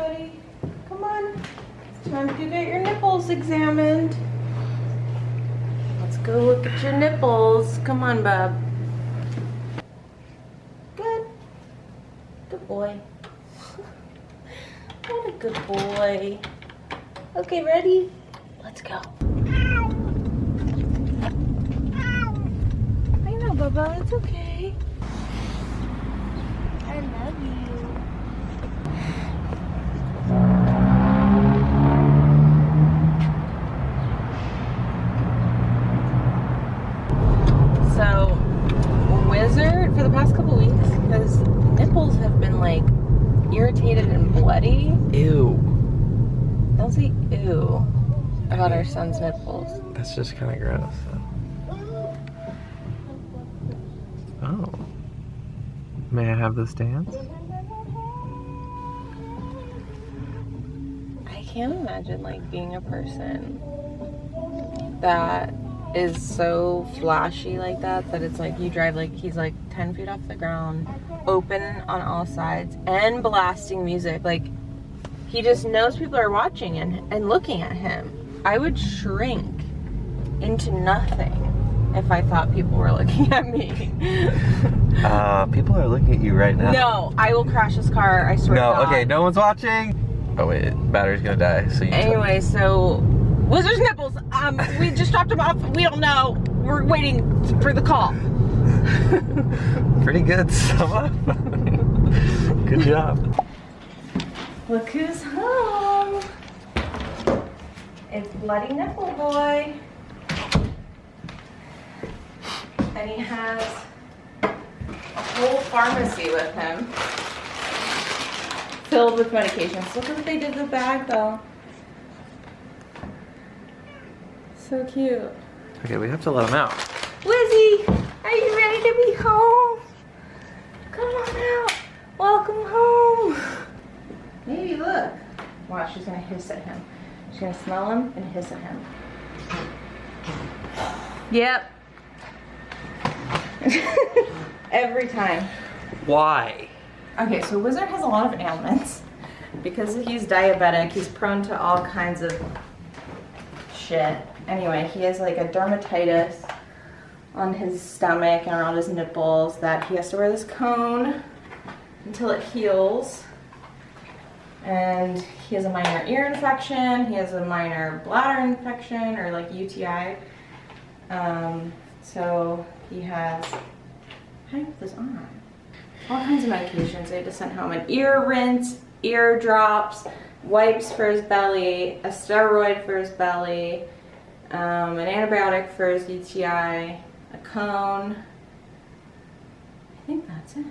buddy. Come on. It's time to get your nipples examined. Let's go look at your nipples. Come on, bub. Good. Good boy. What a good boy. Okay, ready? Let's go. I know, Bubba. It's okay. I love you. So, Wizard, for the past couple weeks, his nipples have been like irritated and bloody. Ew. Don't say ew about our son's nipples. That's just kind of gross. Oh. May I have this dance? I can't imagine like being a person that is so flashy like that it's like you drive like he's like 10 feet off the ground, open on all sides, and blasting music. Like he just knows people are watching and looking at him. I would shrink into nothing if I thought people were looking at me. People are looking at you right now. No, I will crash this car, I swear to God. Okay, no one's watching. Oh wait, battery's gonna die, so you Anyway, so Wizard's nipples, we just dropped them off. We don't know. We're waiting for the call. Pretty good, Summer. Good job. Look who's home. It's Bloody Nipple Boy. And he has a whole pharmacy with him filled with medications. Look at what they did to the bag though. So cute. Okay, we have to let him out. Wizzy, are you ready to be home? Come on out. Welcome home. Maybe look. Watch, she's gonna hiss at him. She's gonna smell him and hiss at him. Yep. Every time. Why? Okay, so Wizard has a lot of ailments. Because he's diabetic, he's prone to all kinds of shit. Anyway, he has like a dermatitis on his stomach and around his nipples that he has to wear this cone until it heals. And he has a minor ear infection, he has a minor bladder infection or like UTI. So he has, how do you put this on? All kinds of medications. They had to send home an ear rinse, ear drops, wipes for his belly, a steroid for his belly, an antibiotic for his UTI, a cone. I think that's it.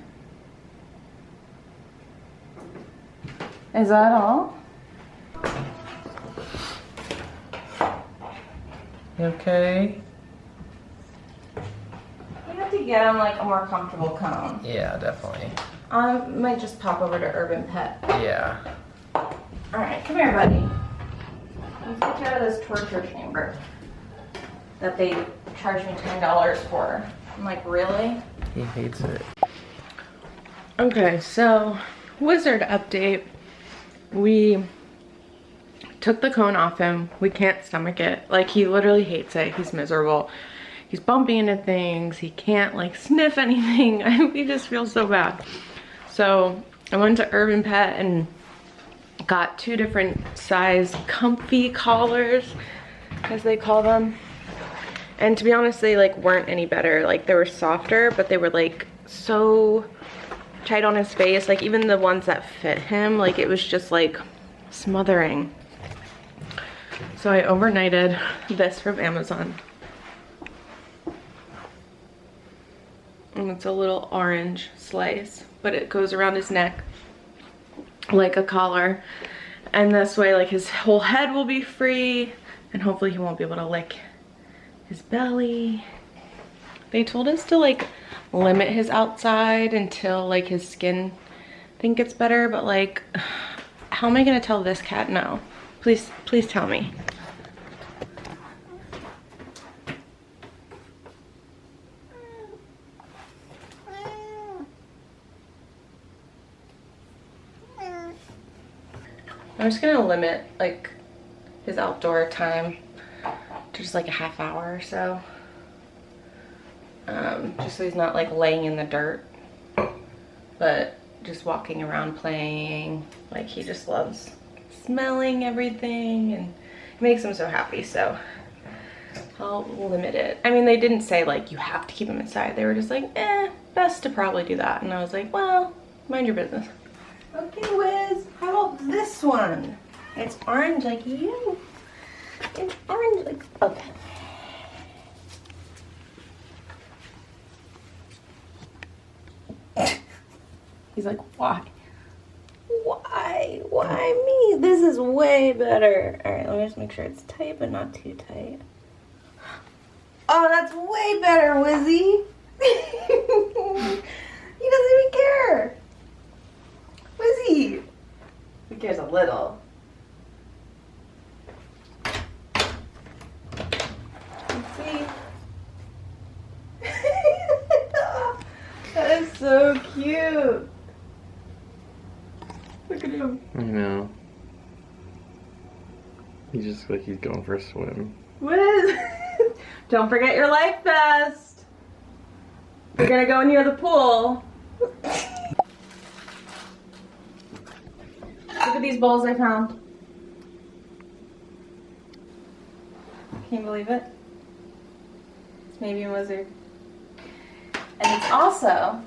Is that all? You okay? You have to get him like a more comfortable cone. Yeah, definitely. Might just pop over to Urban Pet. Yeah. Alright, come here, buddy. Let's get you out of this torture chamber that they charged me $10 for. I'm like, really? He hates it. Okay, so Wizard update. We took the cone off him. We can't stomach it. Like, he literally hates it. He's miserable. He's bumping into things. He can't like sniff anything. We just feel so bad. So I went to Urban Pet and got 2 different size comfy collars, as they call them. And to be honest, they like weren't any better. Like, they were softer, but they were like so tight on his face. Like, even the ones that fit him, like it was just like smothering. So I overnighted this from Amazon. And it's a little orange slice, but it goes around his neck like a collar. And this way, like, his whole head will be free, and hopefully he won't be able to lick his belly. They told us to like limit his outside until like his skin thing gets better, but like, how am I gonna tell this cat no? Please tell me. I'm just gonna limit like his outdoor time to just like a half hour or so. Just so he's not like laying in the dirt, but just walking around playing. Like he just loves smelling everything and it makes him so happy, so I'll limit it. I mean, they didn't say like you have to keep him inside. They were just like, best to probably do that. And I was like, well, mind your business. Okay, Wiz, how about this one? It's orange like you. It's orange like, okay. He's like, why? Why me? This is way better. All right, let me just make sure it's tight, but not too tight. Oh, that's way better, Wizzy. He doesn't even care. Wizzy. He cares a little. Let's see. That is so cute. Look at him. I know. He just like he's going for a swim. Wiz. Don't forget your life vest. We're gonna go near the pool. Look at these bowls I found. Can you believe it? It's maybe a wizard. And it's also,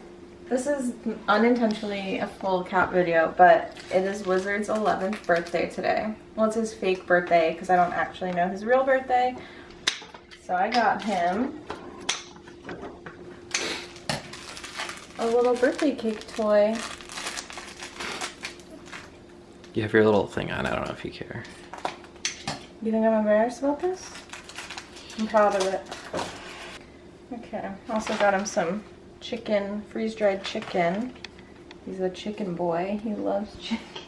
this is unintentionally a full cat video, but it is Wizard's 11th birthday today. Well, it's his fake birthday because I don't actually know his real birthday. So I got him a little birthday cake toy. You have your little thing on. I don't know if you care. You think I'm embarrassed about this? I'm proud of it. Okay, also got him some chicken, freeze-dried chicken. He's a chicken boy. He loves chicken.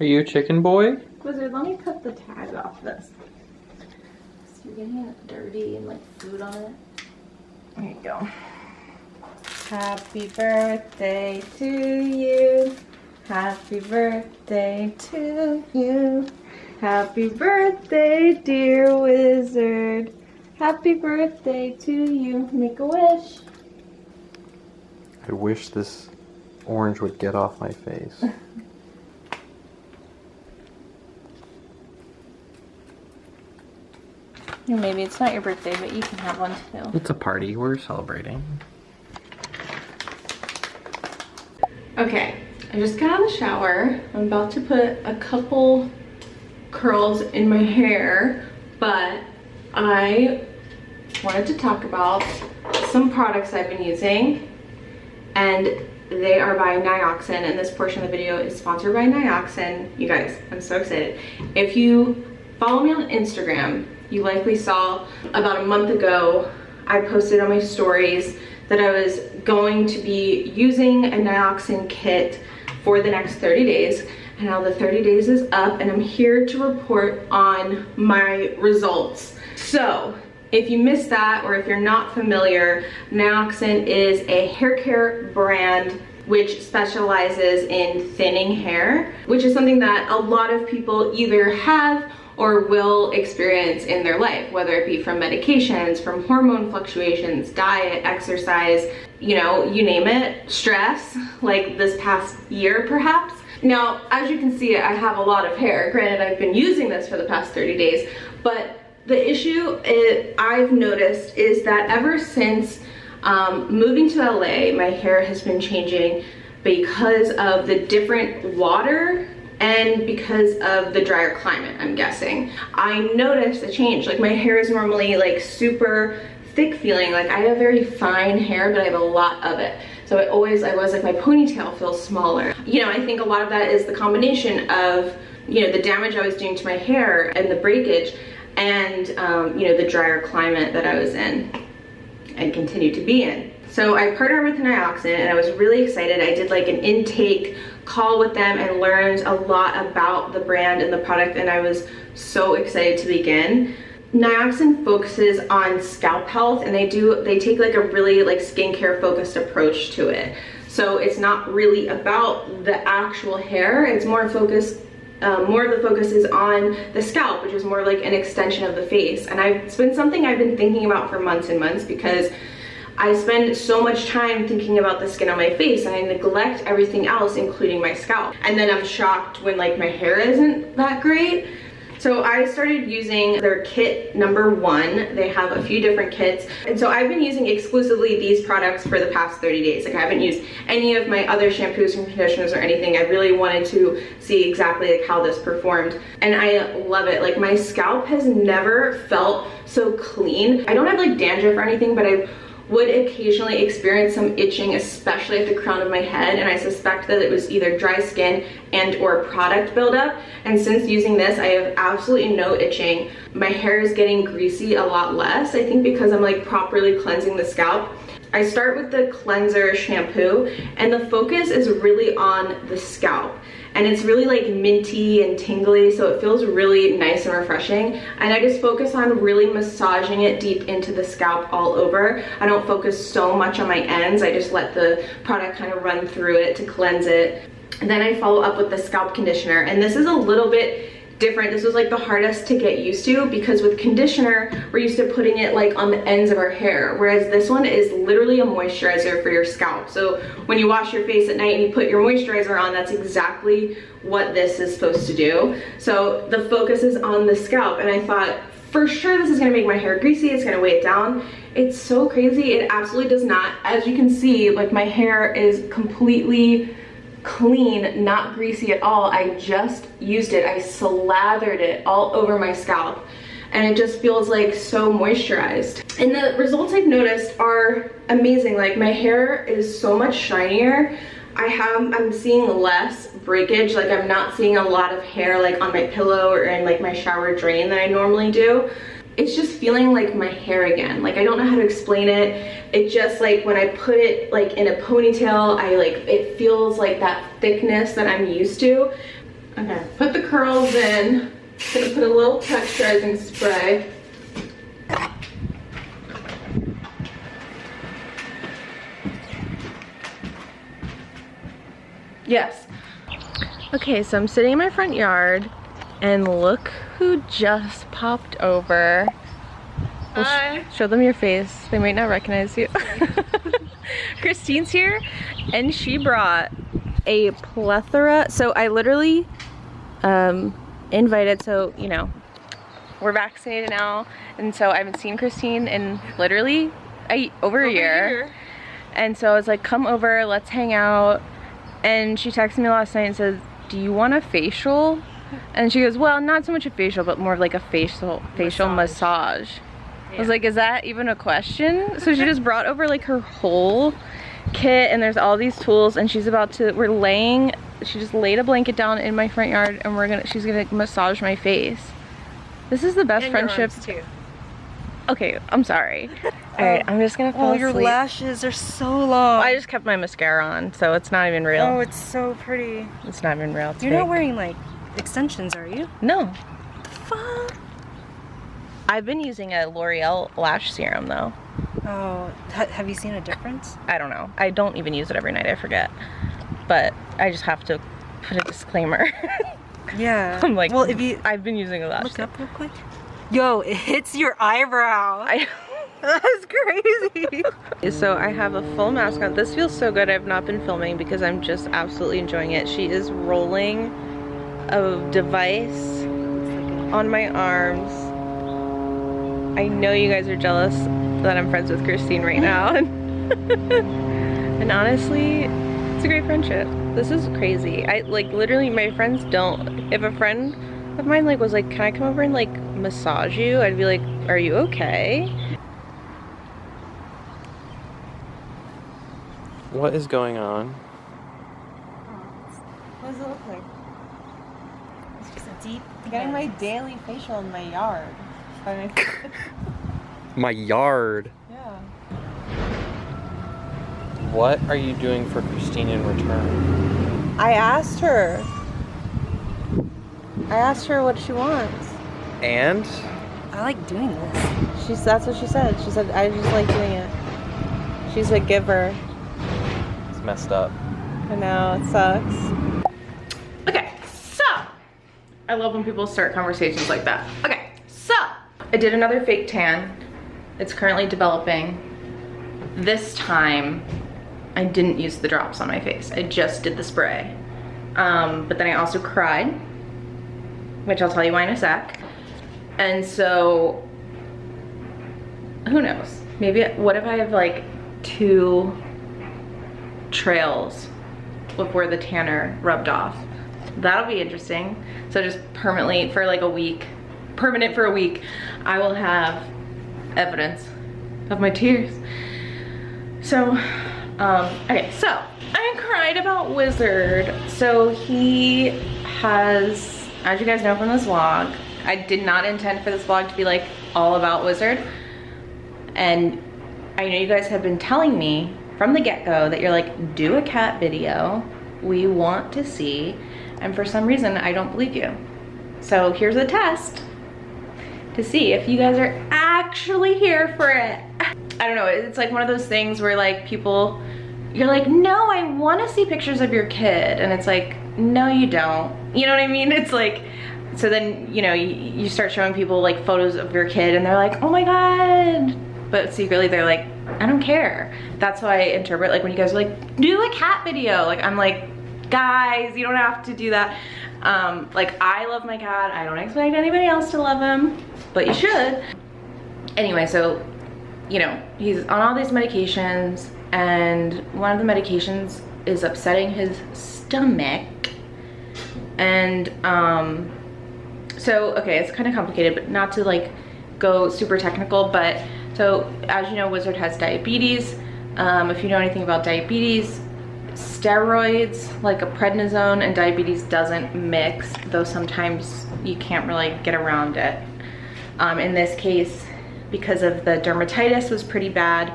Are you a chicken boy? Wizard, let me cut the tag off this. You're getting it dirty and like food on it. There you go. Happy birthday to you. Happy birthday to you. Happy birthday, dear Wizard. Happy birthday to you. Make a wish. I wish this orange would get off my face. Maybe it's not your birthday, but you can have one too. It's a party. We're celebrating. Okay, I just got out of the shower. I'm about to put a couple curls in my hair, but I wanted to talk about some products I've been using, and they are by Nioxin, and this portion of the video is sponsored by Nioxin. You guys, I'm so excited. If you follow me on Instagram, you likely saw about a month ago, I posted on my stories that I was going to be using a Nioxin kit for the next 30 days. And now the 30 days is up and I'm here to report on my results. So if you missed that or if you're not familiar, Nioxin is a hair care brand which specializes in thinning hair, which is something that a lot of people either have or will experience in their life, whether it be from medications, from hormone fluctuations, diet, exercise, you know, you name it, stress, like this past year perhaps. Now, as you can see, I have a lot of hair. Granted, I've been using this for the past 30 days, but the issue I've noticed is that ever since moving to LA, my hair has been changing because of the different water and because of the drier climate, I'm guessing. I noticed a change. Like my hair is normally like super thick feeling. Like I have very fine hair, but I have a lot of it. So I was like my ponytail feels smaller. You know, I think a lot of that is the combination of, you know, the damage I was doing to my hair and the breakage and, you know, the drier climate that I was in and continue to be in. So I partnered with Nioxin and I was really excited. I did like an intake call with them and learned a lot about the brand and the product, and I was so excited to begin. Nioxin focuses on scalp health, and they take like a really like skincare focused approach to it. So it's not really about the actual hair, it's more focused more of the focus is on the scalp, which is more like an extension of the face. And it's been something I've been thinking about for months and months, because I spend so much time thinking about the skin on my face and I neglect everything else, including my scalp. And then I'm shocked when like my hair isn't that great. So I started using their kit #1. They have a few different kits. And so I've been using exclusively these products for the past 30 days. Like I haven't used any of my other shampoos and conditioners or anything. I really wanted to see exactly like how this performed. And I love it. Like my scalp has never felt so clean. I don't have like dandruff or anything, but I would occasionally experience some itching, especially at the crown of my head, and I suspect that it was either dry skin and or product buildup. And since using this, I have absolutely no itching. My hair is getting greasy a lot less, I think because I'm like properly cleansing the scalp. I start with the cleanser shampoo, and the focus is really on the scalp. And it's really like minty and tingly, so it feels really nice and refreshing. And I just focus on really massaging it deep into the scalp all over. I don't focus so much on my ends. I just let the product kind of run through it to cleanse it. And then I follow up with the scalp conditioner. And this is a little bit different. This was like the hardest to get used to, because with conditioner we're used to putting it like on the ends of our hair, whereas this one is literally a moisturizer for your scalp. So when you wash your face at night and you put your moisturizer on, that's exactly what this is supposed to do. So the focus is on the scalp, and I thought for sure this is going to make my hair greasy, it's going to weigh it down. It's so crazy, it absolutely does not. As you can see, like my hair is completely clean, not greasy at all. I just used it, I slathered it all over my scalp, and it just feels like so moisturized. And the results I've noticed are amazing. Like my hair is so much shinier. I'm seeing less breakage. Like I'm not seeing a lot of hair like on my pillow or in like my shower drain that I normally do. It's just feeling like my hair again. Like I don't know how to explain it. It just like when I put it like in a ponytail, it feels like that thickness that I'm used to. Okay, put the curls in. I'm gonna put a little texturizing spray. Yes. Okay, so I'm sitting in my front yard, and look who just popped over. Hi. Show them your face. They might not recognize you. Christine's here, and she brought a plethora. So I literally invited, so you know, we're vaccinated now, and so I haven't seen Christine in literally over a year. And so I was like, come over, let's hang out. And she texted me last night and said, do you want a facial? And she goes, well, not so much a facial, but more of like a facial massage. Yeah. I was like, is that even a question? So she just brought over like her whole kit, and there's all these tools, and she's about to, she just laid a blanket down in my front yard, and she's gonna massage my face. This is the best friendship. Your arms too. Okay, I'm sorry. All right, I'm just gonna fall asleep. Your lashes are so long. I just kept my mascara on, so it's not even real. Oh, it's so pretty. It's not even real. You're not wearing like extensions, are you? No. What the fuck? I've been using a L'Oreal lash serum though. Oh, have you seen a difference? I don't know. I don't even use it every night. I forget. But I just have to put a disclaimer. Yeah. I'm like, well, if you I've been using a lash look serum. up real quick. Yo, it hits your eyebrow. That's crazy. So I have a full mask on. This feels so good. I've not been filming because I'm just absolutely enjoying it. She is rolling a device on my arms. I know you guys are jealous that I'm friends with Christine right now. And honestly, it's a great friendship. This is crazy. I like literally my friends don't. If a friend of mine like was like, can I come over and like massage you? I'd be like, are you okay? What is going on? What does it look like? It's just a deep. I'm getting my daily facial in my yard. My yard. Yeah. What are you doing for Christine in return? I asked her what she wants. And? I like doing this. That's what she said. She said, I just like doing it. She's a giver. It's messed up. I know, it sucks. Okay, so I love when people start conversations like that. Okay, so I did another fake tan. It's currently developing. This time, I didn't use the drops on my face. I just did the spray. But then I also cried, which I'll tell you why in a sec. And so, who knows? Maybe, what if I have like 2 trails with where the tanner rubbed off? That'll be interesting. So just permanently for like a week, permanent for a week, I will have evidence of my tears. So, okay, so I cried about Wizard. So he has, as you guys know from this vlog, I did not intend for this vlog to be like all about Wizard. And I know you guys have been telling me from the get-go that you're like, do a cat video. We want to see. And for some reason, I don't believe you. So here's a test to see if you guys are actually here for it. I don't know, it's like one of those things where like people, you're like, no, I want to see pictures of your kid. And it's like, no, you don't. You know what I mean? It's like, so then, you know, you start showing people like photos of your kid and they're like, oh my God. But secretly they're like, I don't care. That's how I interpret, like when you guys are like, do a cat video. Like, I'm like, guys, you don't have to do that. Like, I love my cat. I don't expect anybody else to love him, but you should. Anyway, so, you know, he's on all these medications, and one of the medications is upsetting his stomach. And, so, okay, it's kind of complicated, but not to like go super technical, but so as you know, Wizard has diabetes. If you know anything about diabetes, steroids like a prednisone and diabetes doesn't mix, though sometimes you can't really get around it. In this case, because of the dermatitis was pretty bad,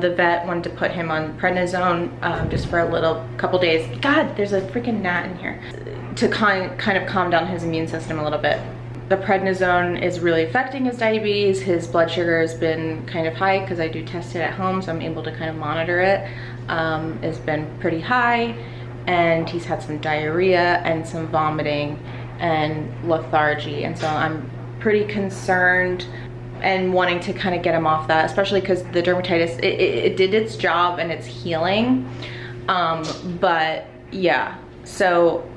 the vet wanted to put him on prednisone just for a couple days. God, there's a freaking gnat in here. To kind of calm down his immune system a little bit. The prednisone is really affecting his diabetes. His blood sugar has been kind of high because I do test it at home, so I'm able to kind of monitor it. It's been pretty high, and he's had some diarrhea and some vomiting and lethargy, and so I'm pretty concerned and wanting to kind of get him off that, especially because the dermatitis, it did its job and it's healing. But yeah, so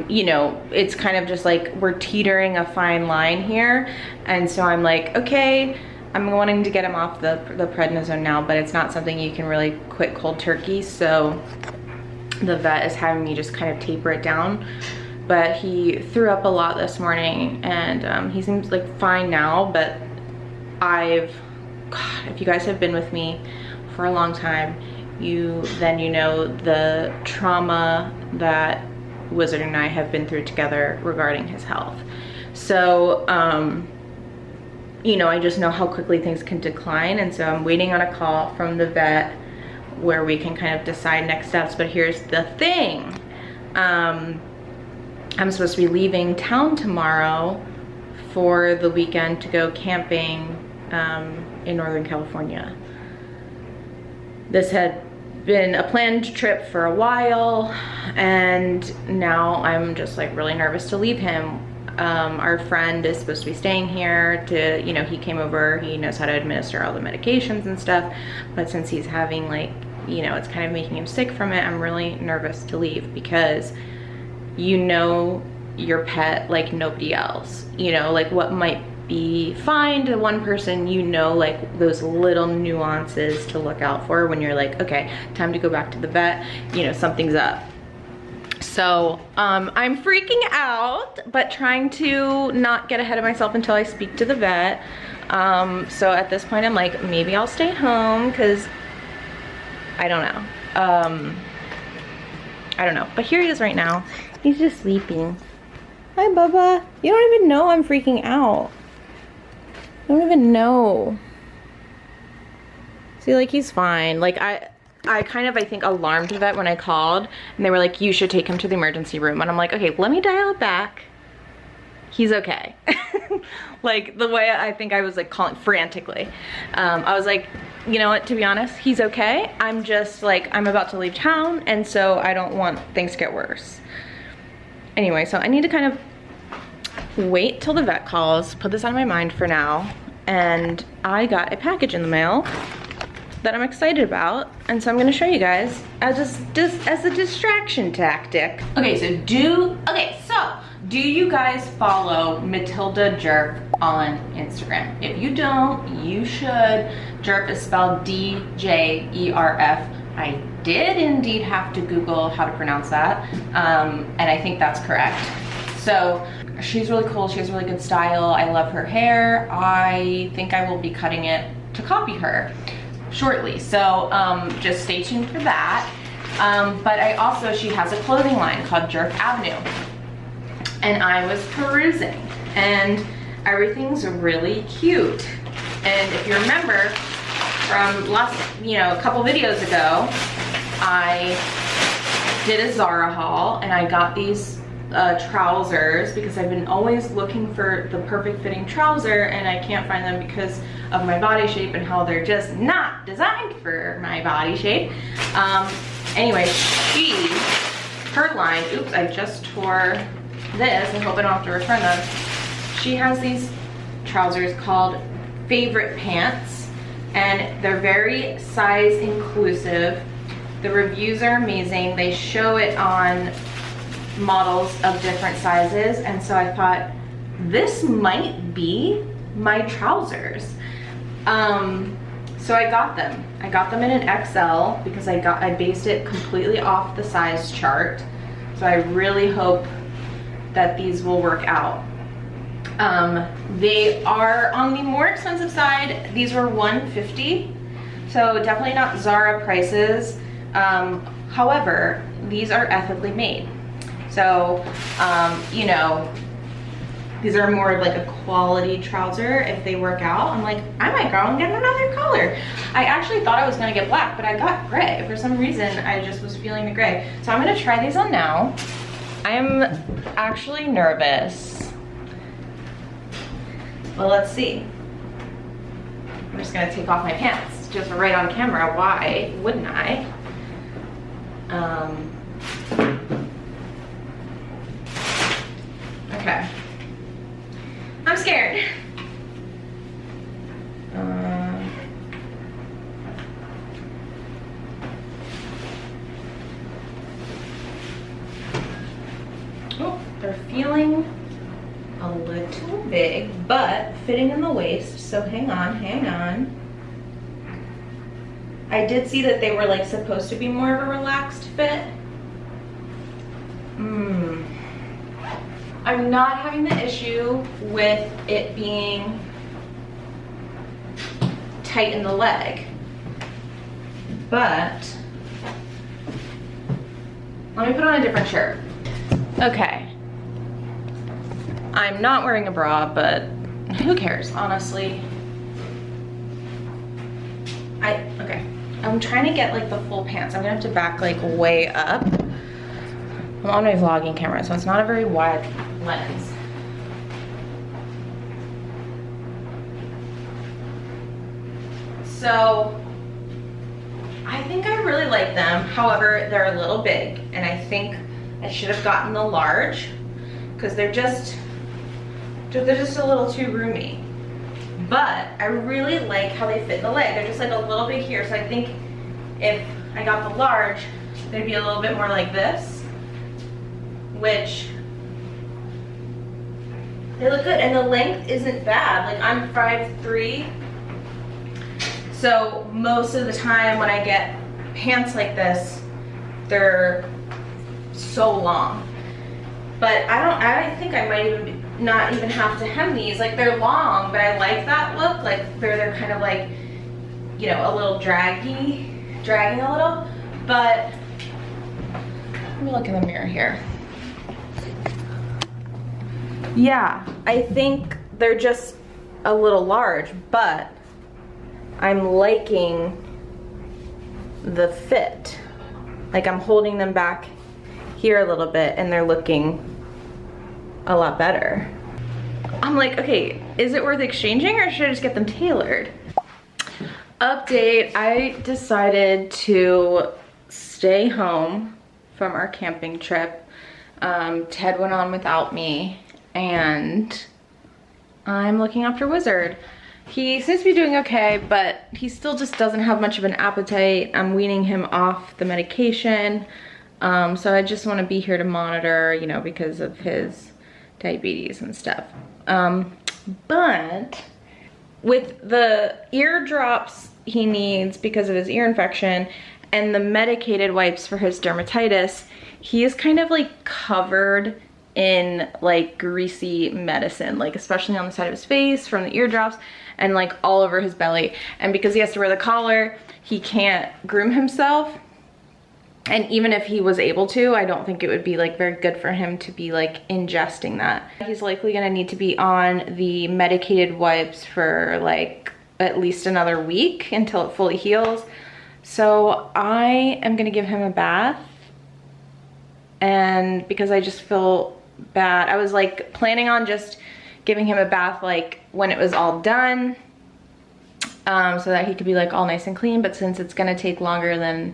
you know, it's kind of just like we're teetering a fine line here, and so I'm like, okay, I'm wanting to get him off the prednisone now, but it's not something you can really quit cold turkey, so the vet is having me just kind of taper it down. But he threw up a lot this morning, and he seems like fine now, but God, if you guys have been with me for a long time, you know the trauma that Wizard and I have been through together regarding his health. So, you know, I just know how quickly things can decline, and so I'm waiting on a call from the vet where we can kind of decide next steps. But here's the thing. I'm supposed to be leaving town tomorrow for the weekend to go camping in Northern California. This had been a planned trip for a while, and now I'm just like really nervous to leave him. Our friend is supposed to be staying here to, you know, he came over, he knows how to administer all the medications and stuff, but since he's having like, you know, it's kind of making him sick from it, I'm really nervous to leave because you know your pet like nobody else. You know, like what might be fine to one person, you know, like those little nuances to look out for when you're like, okay, time to go back to the vet, you know, something's up. So I'm freaking out, but trying to not get ahead of myself until I speak to the vet. So at this point I'm like, maybe I'll stay home because I don't know. I don't know, but here he is right now. He's just sleeping. Hi, Bubba. You don't even know I'm freaking out. I don't even know. See, like, he's fine. Like, I kind of, I think, alarmed the vet when I called, and they were like, you should take him to the emergency room. And I'm like, okay, let me dial it back. He's okay. Like, the way I think I was, like, calling frantically. I was like, you know what, to be honest, he's okay. I'm just, like, I'm about to leave town, and so I don't want things to get worse. Anyway, so I need to kind of wait till the vet calls, put this on my mind for now, and I got a package in the mail that I'm excited about, and so I'm gonna show you guys as a distraction tactic. Okay, so do you guys follow Matilda Djerf on Instagram? If you don't, you should. Djerf is spelled D-J-E-R-F. I did indeed have to Google how to pronounce that, and I think that's correct. So she's really cool, she has really good style. I love her hair. I think I will be cutting it to copy her shortly, so just stay tuned for that. But she has a clothing line called Djerf Avenue, and I was perusing, and everything's really cute. And if you remember from a couple videos ago, I did a Zara haul, and I got these trousers because I've been always looking for the perfect fitting trouser, and I can't find them because of my body shape and how they're just not designed for my body shape. Anyway, her line, oops, I just tore this. I hope I don't have to return them. She has these trousers called Favorite Pants, and they're very size inclusive. The reviews are amazing. They show it on models of different sizes, and so I thought this might be my trousers. So I got them. I got them in an XL because I based it completely off the size chart. So I really hope that these will work out. They are on the more expensive side. These were $150, so definitely not Zara prices. However, these are ethically made. So, these are more like a quality trouser. If they work out, I'm like, I might go and get another color. I actually thought I was gonna get black, but I got gray. For some reason, I just was feeling the gray. So I'm gonna try these on now. I'm actually nervous. Well, let's see. I'm just gonna take off my pants, just right on camera. Why wouldn't I? Okay. I'm scared. Oh, they're feeling a little big, but fitting in the waist, so hang on, hang on. I did see that they were like supposed to be more of a relaxed fit. I'm not having the issue with it being tight in the leg, but let me put on a different shirt. Okay, I'm not wearing a bra, but who cares, honestly. Okay, I'm trying to get like the full pants. I'm gonna have to back like way up. I'm on my vlogging camera, so it's not a very wide lens. So I think I really like them. However, they're a little big, and I think I should have gotten the large because they're just a little too roomy. But I really like how they fit in the leg. They're just like a little bit here, so I think if I got the large, they'd be a little bit more like this, which they look good, and the length isn't bad. Like, I'm 5'3", so most of the time when I get pants like this, they're so long. But I think I might not even have to hem these. Like, they're long, but I like that look. Like, they're kind of like, you know, a little dragging a little. But let me look in the mirror here. Yeah, I think they're just a little large, but I'm liking the fit. Like, I'm holding them back here a little bit, and they're looking a lot better. I'm like, okay, is it worth exchanging, or should I just get them tailored? Update, I decided to stay home from our camping trip. Ted went on without me, and I'm looking after Wizard. He seems to be doing okay, but he still just doesn't have much of an appetite. I'm weaning him off the medication. So I just want to be here to monitor, you know, because of his diabetes and stuff. But with the ear drops he needs because of his ear infection and the medicated wipes for his dermatitis, he is kind of like covered in like greasy medicine, like especially on the side of his face from the eardrops and like all over his belly. And because he has to wear the collar, he can't groom himself. And even if he was able to, I don't think it would be like very good for him to be like ingesting that. He's likely gonna need to be on the medicated wipes for like at least another week until it fully heals. So I am gonna give him a bath, and because I just feel bad, I was like planning on just giving him a bath like when it was all done, so that he could be like all nice and clean, but since it's gonna take longer than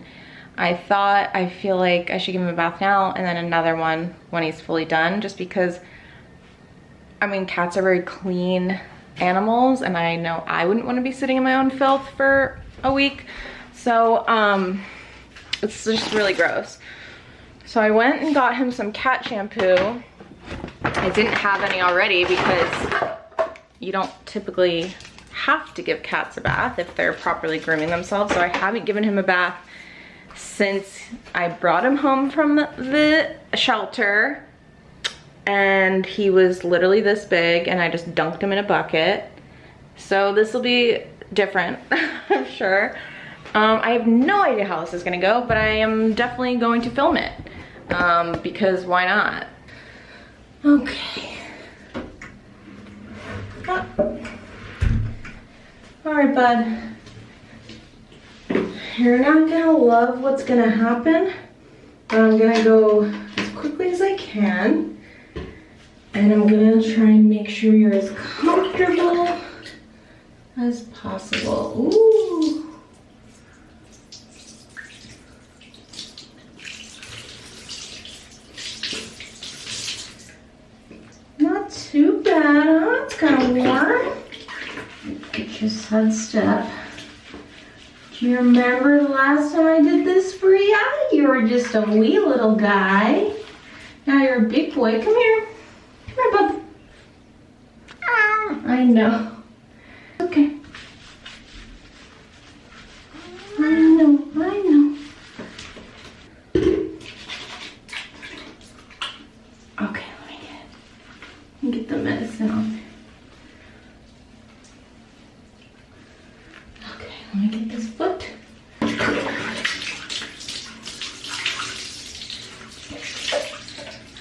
I thought, I feel like I should give him a bath now and then another one when he's fully done, just because, I mean, cats are very clean animals and I know I wouldn't want to be sitting in my own filth for a week. So it's just really gross. So I went and got him some cat shampoo. I didn't have any already because you don't typically have to give cats a bath if they're properly grooming themselves. So I haven't given him a bath since I brought him home from the shelter, and he was literally this big and I just dunked him in a bucket. So this will be different, I'm sure. I have no idea how this is gonna go, but I am definitely going to film it because why not? Okay. Oh. All right, bud. You're not gonna love what's gonna happen, but I'm gonna go as quickly as I can, and I'm gonna try and make sure you're as comfortable as possible. Ooh. Not too bad, huh? It's kind of warm. Get your side step. Do you remember the last time I did this for you? You were just a wee little guy. Now you're a big boy. Come here. Come here, bub. I know. Okay. I know. Okay, let me get the medicine on. Let me get this foot.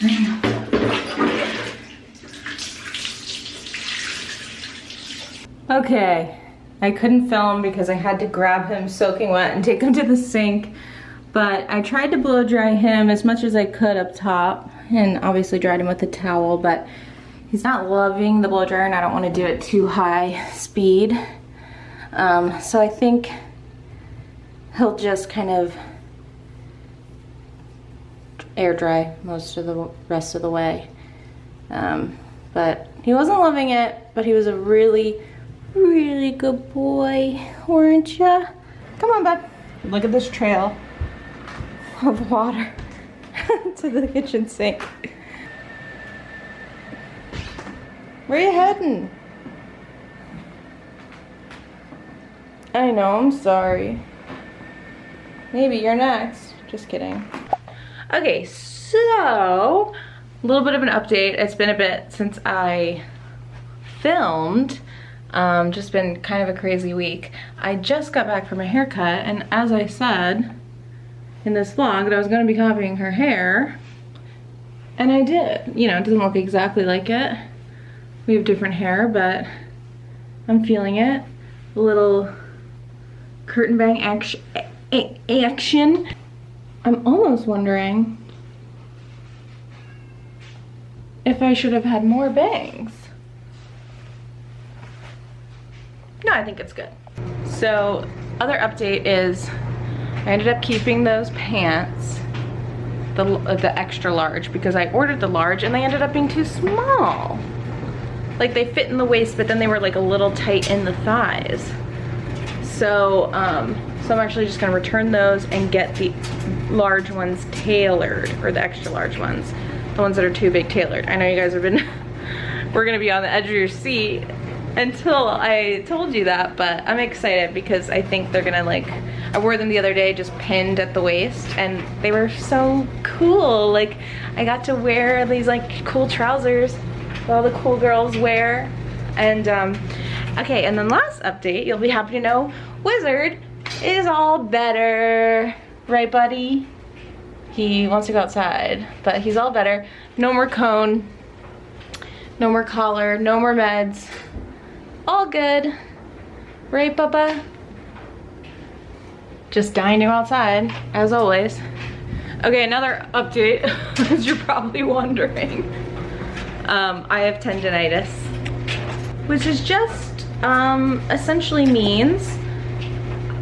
I know. Okay, I couldn't film because I had to grab him soaking wet and take him to the sink, but I tried to blow dry him as much as I could up top and obviously dried him with a towel, but he's not loving the blow dryer and I don't want to do it too high speed. So I think he'll just kind of air dry most of the rest of the way. But he wasn't loving it, but he was a really, really good boy, weren't ya? Come on, bud. Look at this trail of water to the kitchen sink. Where are you heading? I know, I'm sorry. Maybe you're next. Just kidding. Okay, so a little bit of an update. It's been a bit since I filmed. Just been kind of a crazy week. I just got back from a haircut, and as I said in this vlog that I was going to be copying her hair, and I did. You know, it doesn't look exactly like it. We have different hair, but I'm feeling it. A little curtain bang action. I'm almost wondering if I should have had more bangs. No, I think it's good. So, other update is I ended up keeping those pants the extra large because I ordered the large and they ended up being too small. Like they fit in the waist, but then they were like a little tight in the thighs. So, so I'm actually just gonna return those and get the large ones tailored, or the extra large ones. The ones that are too big tailored. I know you guys have been, we're gonna be on the edge of your seat until I told you that, but I'm excited because I think they're gonna like, I wore them the other day just pinned at the waist and they were so cool. Like I got to wear these like cool trousers that all the cool girls wear. And okay, and then last update, you'll be happy to know Wizard is all better. Right, buddy? He wants to go outside, but he's all better. No more cone, no more collar, no more meds. All good. Right, Bubba? Just dying to go outside, as always. Okay, another update, as you're probably wondering. I have tendinitis, which is just essentially means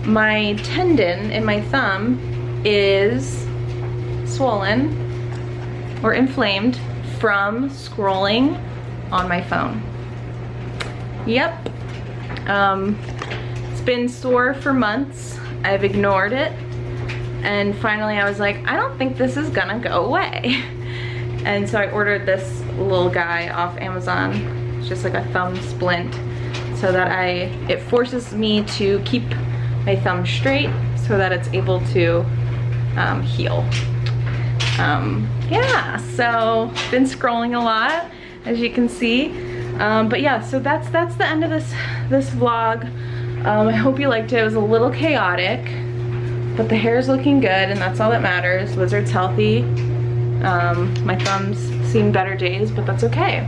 my tendon in my thumb is swollen or inflamed from scrolling on my phone. Yep. It's been sore for months. I've ignored it. And finally I was like, I don't think this is gonna go away. And so I ordered this little guy off Amazon. It's just like a thumb splint so that it forces me to keep my thumb straight so that it's able to heal. Yeah, so been scrolling a lot, as you can see. But yeah, so that's the end of this vlog. I hope you liked it. It was a little chaotic, but the hair is looking good and that's all that matters. Wizard's healthy. My thumb's seen better days, but that's okay.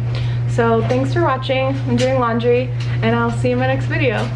So thanks for watching. I'm doing laundry and I'll see you in my next video.